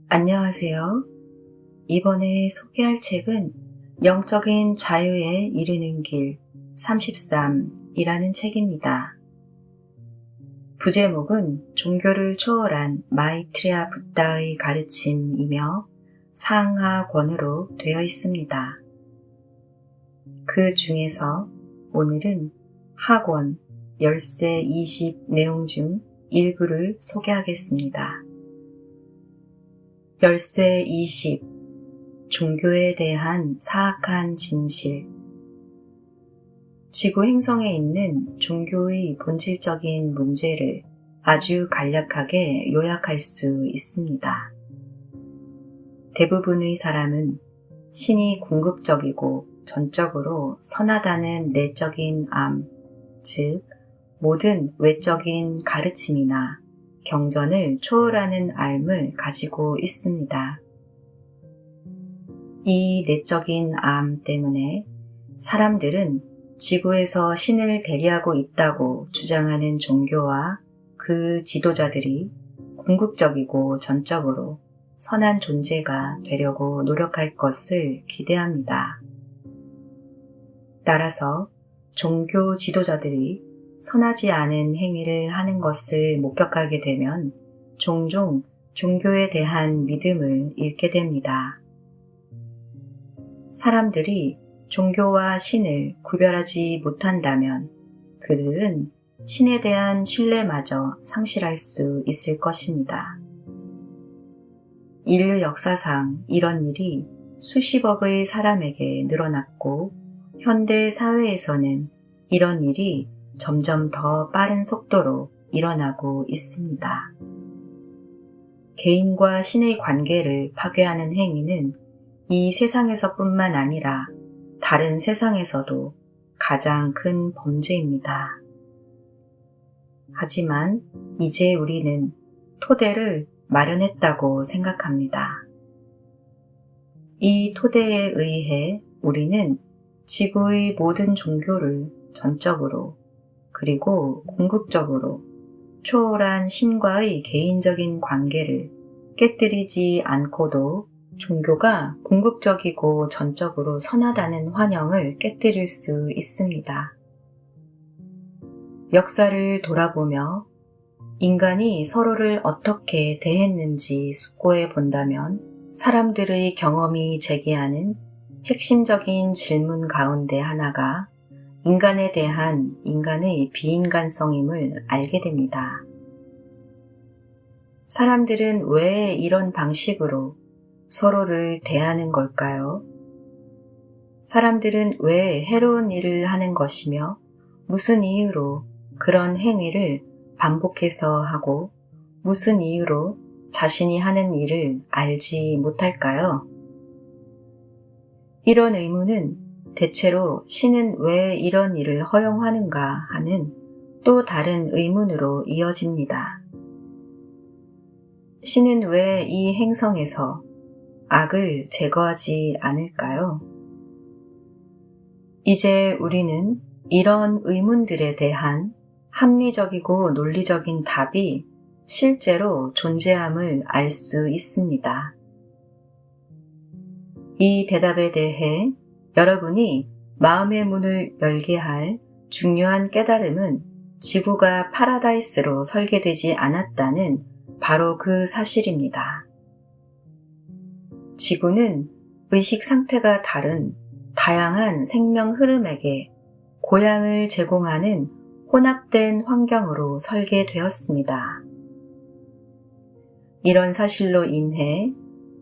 안녕하세요. 이번에 소개할 책은 영적인 자유에 이르는 길 33이라는 책입니다. 부제목은 종교를 초월한 마이트레아 붓다의 가르침이며 상하권으로 되어 있습니다. 그 중에서 오늘은 하권 열쇠 20 내용 중 일부를 소개하겠습니다. 열쇠 20. 종교에 대한 사악한 진실. 지구 행성에 있는 종교의 본질적인 문제를 아주 간략하게 요약할 수 있습니다. 대부분의 사람은 신이 궁극적이고 전적으로 선하다는 내적인 암, 즉 모든 외적인 가르침이나 경전을 초월하는 알 가지고 있습니다. 이 내적인 암 때문에 사람들은 지구에서 신을 대리하고 있다고 주장하는 종교와 그 지도자들이 궁극적이고 전적으로 선한 존재가 되려고 노력할 것을 기대합니다. 따라서 종교 지도자들이 선하지 않은 행위를 하는 것을 목격하게 되면 종종 종교에 대한 믿음을 잃게 됩니다. 사람들이 종교와 신을 구별하지 못한다면 그들은 신에 대한 신뢰마저 상실할 수 있을 것입니다. 인류 역사상 이런 일이 수십억의 사람에게 늘어났고 현대 사회에서는 이런 일이 점점 더 빠른 속도로 일어나고 있습니다. 개인과 신의 관계를 파괴하는 행위는 이 세상에서뿐만 아니라 다른 세상에서도 가장 큰 범죄입니다. 하지만 이제 우리는 토대를 마련했다고 생각합니다. 이 토대에 의해 우리는 지구의 모든 종교를 전적으로 그리고 궁극적으로 초월한 신과의 개인적인 관계를 깨뜨리지 않고도 종교가 궁극적이고 전적으로 선하다는 환영을 깨뜨릴 수 있습니다. 역사를 돌아보며 인간이 서로를 어떻게 대했는지 숙고해 본다면 사람들의 경험이 제기하는 핵심적인 질문 가운데 하나가 인간에 대한 인간의 비인간성임을 알게 됩니다. 사람들은 왜 이런 방식으로 서로를 대하는 걸까요? 사람들은 왜 해로운 일을 하는 것이며 무슨 이유로 그런 행위를 반복해서 하고 무슨 이유로 자신이 하는 일을 알지 못할까요? 이런 의문은 대체로 신은 왜 이런 일을 허용하는가 하는 또 다른 의문으로 이어집니다. 신은 왜 이 행성에서 악을 제거하지 않을까요? 이제 우리는 이런 의문들에 대한 합리적이고 논리적인 답이 실제로 존재함을 알 수 있습니다. 이 대답에 대해 여러분이 마음의 문을 열게 할 중요한 깨달음은 지구가 파라다이스로 설계되지 않았다는 바로 그 사실입니다. 지구는 의식 상태가 다른 다양한 생명 흐름에게 고향을 제공하는 혼합된 환경으로 설계되었습니다. 이런 사실로 인해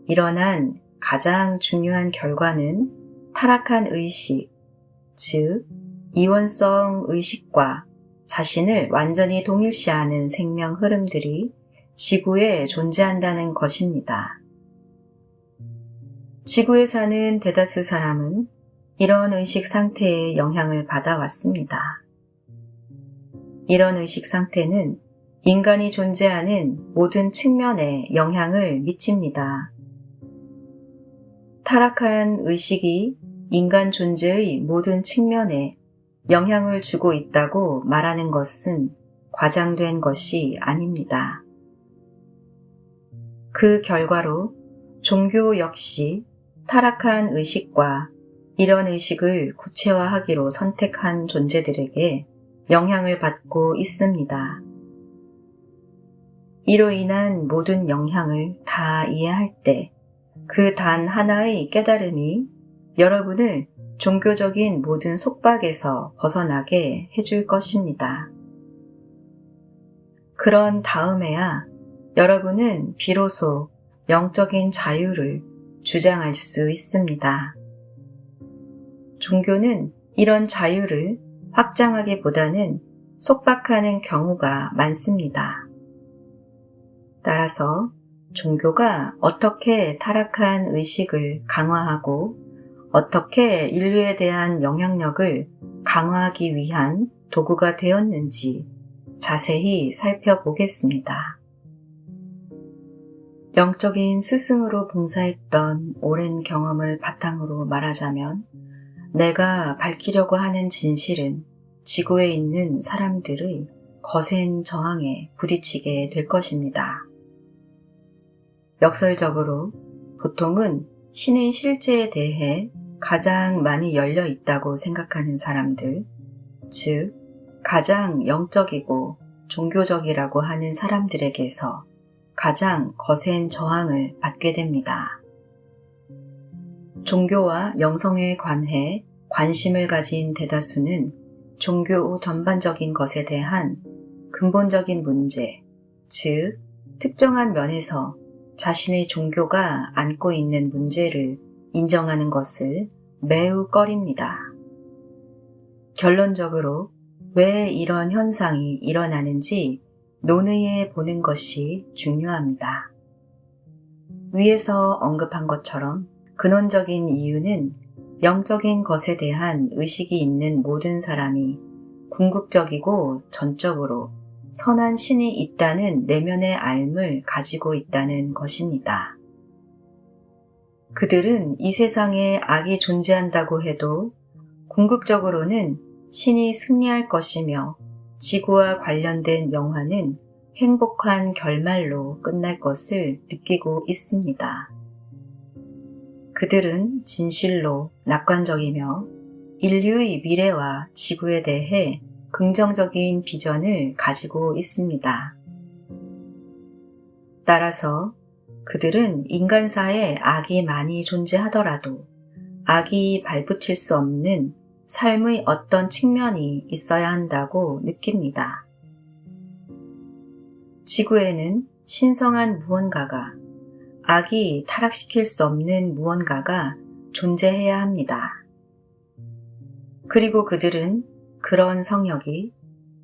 일어난 가장 중요한 결과는 타락한 의식, 즉 이원성 의식과 자신을 완전히 동일시하는 생명 흐름들이 지구에 존재한다는 것입니다. 지구에 사는 대다수 사람은 이런 의식 상태에 영향을 받아왔습니다. 이런 의식 상태는 인간이 존재하는 모든 측면에 영향을 미칩니다. 타락한 의식이 인간 존재의 모든 측면에 영향을 주고 있다고 말하는 것은 과장된 것이 아닙니다. 그 결과로 종교 역시 타락한 의식과 이런 의식을 구체화하기로 선택한 존재들에게 영향을 받고 있습니다. 이로 인한 모든 영향을 다 이해할 때 그 단 하나의 깨달음이 여러분을 종교적인 모든 속박에서 벗어나게 해줄 것입니다. 그런 다음에야 여러분은 비로소 영적인 자유를 주장할 수 있습니다. 종교는 이런 자유를 확장하기보다는 속박하는 경우가 많습니다. 따라서 종교가 어떻게 타락한 의식을 강화하고 어떻게 인류에 대한 영향력을 강화하기 위한 도구가 되었는지 자세히 살펴보겠습니다. 영적인 스승으로 봉사했던 오랜 경험을 바탕으로 말하자면 내가 밝히려고 하는 진실은 지구에 있는 사람들의 거센 저항에 부딪히게 될 것입니다. 역설적으로 보통은 신의 실제에 대해 가장 많이 열려 있다고 생각하는 사람들, 즉 가장 영적이고 종교적이라고 하는 사람들에게서 가장 거센 저항을 받게 됩니다. 종교와 영성에 관해 관심을 가진 대다수는 종교 전반적인 것에 대한 근본적인 문제, 즉 특정한 면에서 자신의 종교가 안고 있는 문제를 인정하는 것을 매우 꺼립니다. 결론적으로 왜 이런 현상이 일어나는지 논의해 보는 것이 중요합니다. 위에서 언급한 것처럼 근원적인 이유는 영적인 것에 대한 의식이 있는 모든 사람이 궁극적이고 전적으로 선한 신이 있다는 내면의 알을 가지고 있다는 것입니다. 그들은 이 세상에 악이 존재한다고 해도 궁극적으로는 신이 승리할 것이며 지구와 관련된 영화는 행복한 결말로 끝날 것을 느끼고 있습니다. 그들은 진실로 낙관적이며 인류의 미래와 지구에 대해 긍정적인 비전을 가지고 있습니다. 따라서 그들은 인간사에 악이 많이 존재하더라도 악이 발붙일 수 없는 삶의 어떤 측면이 있어야 한다고 느낍니다. 지구에는 신성한 무언가가, 악이 타락시킬 수 없는 무언가가 존재해야 합니다. 그리고 그들은 그런 성역이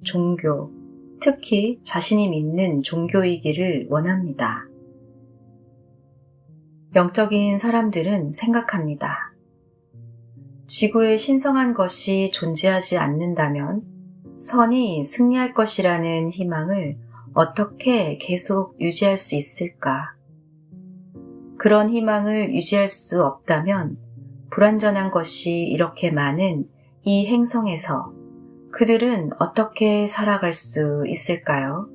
종교, 특히 자신이 믿는 종교이기를 원합니다. 영적인 사람들은 생각합니다. 지구에 신성한 것이 존재하지 않는다면 선이 승리할 것이라는 희망을 어떻게 계속 유지할 수 있을까? 그런 희망을 유지할 수 없다면 불완전한 것이 이렇게 많은 이 행성에서 그들은 어떻게 살아갈 수 있을까요?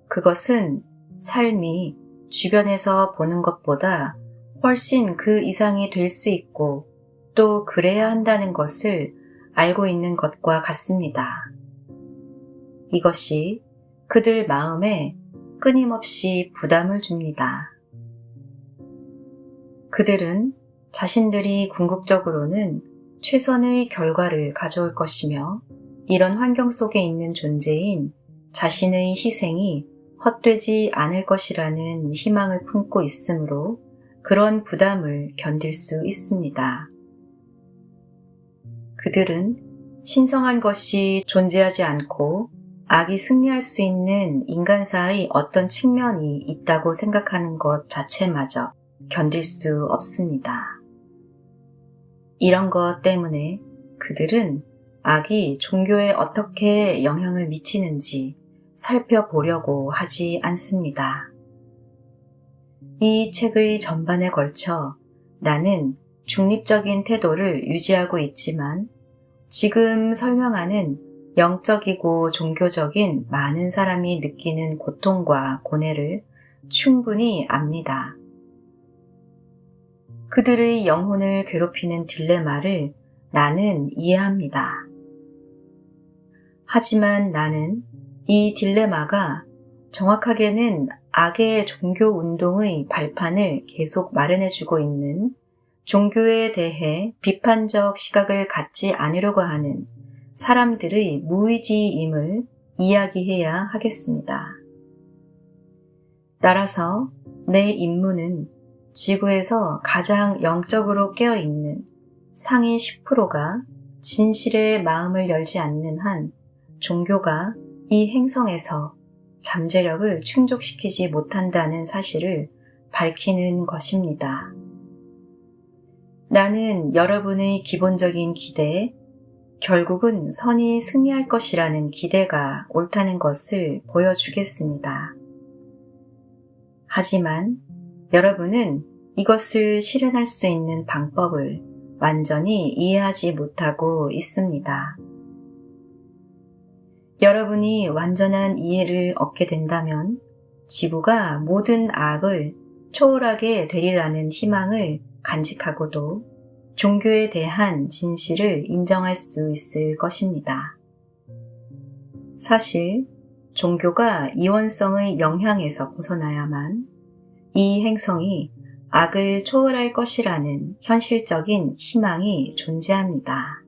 그것은 삶이 주변에서 보는 것보다 훨씬 그 이상이 될 수 있고 또 그래야 한다는 것을 알고 있는 것과 같습니다. 이것이 그들 마음에 끊임없이 부담을 줍니다. 그들은 자신들이 궁극적으로는 최선의 결과를 가져올 것이며 이런 환경 속에 있는 존재인 자신의 희생이 헛되지 않을 것이라는 희망을 품고 있으므로 그런 부담을 견딜 수 있습니다. 그들은 신성한 것이 존재하지 않고 악이 승리할 수 있는 인간사의 어떤 측면이 있다고 생각하는 것 자체마저 견딜 수 없습니다. 이런 것 때문에 그들은 악이 종교에 어떻게 영향을 미치는지 살펴보려고 하지 않습니다. 이 책의 전반에 걸쳐 나는 중립적인 태도를 유지하고 있지만 지금 설명하는 영적이고 종교적인 많은 사람이 느끼는 고통과 고뇌를 충분히 압니다. 그들의 영혼을 괴롭히는 딜레마를 나는 이해합니다. 하지만 나는 이 딜레마가 정확하게는 악의 종교 운동의 발판을 계속 마련해주고 있는 종교에 대해 비판적 시각을 갖지 않으려고 하는 사람들의 무의지임을 이야기해야 하겠습니다. 따라서 내 임무는 지구에서 가장 영적으로 깨어있는 상위 10%가 진실의 마음을 열지 않는 한 종교가 이 행성에서 잠재력을 충족시키지 못한다는 사실을 밝히는 것입니다. 나는 여러분의 기본적인 기대에 결국은 선이 승리할 것이라는 기대가 옳다는 것을 보여주겠습니다. 하지만 여러분은 이것을 실현할 수 있는 방법을 완전히 이해하지 못하고 있습니다. 여러분이 완전한 이해를 얻게 된다면 지구가 모든 악을 초월하게 되리라는 희망을 간직하고도 종교에 대한 진실을 인정할 수 있을 것입니다. 사실 종교가 이원성의 영향에서 벗어나야만 이 행성이 악을 초월할 것이라는 현실적인 희망이 존재합니다.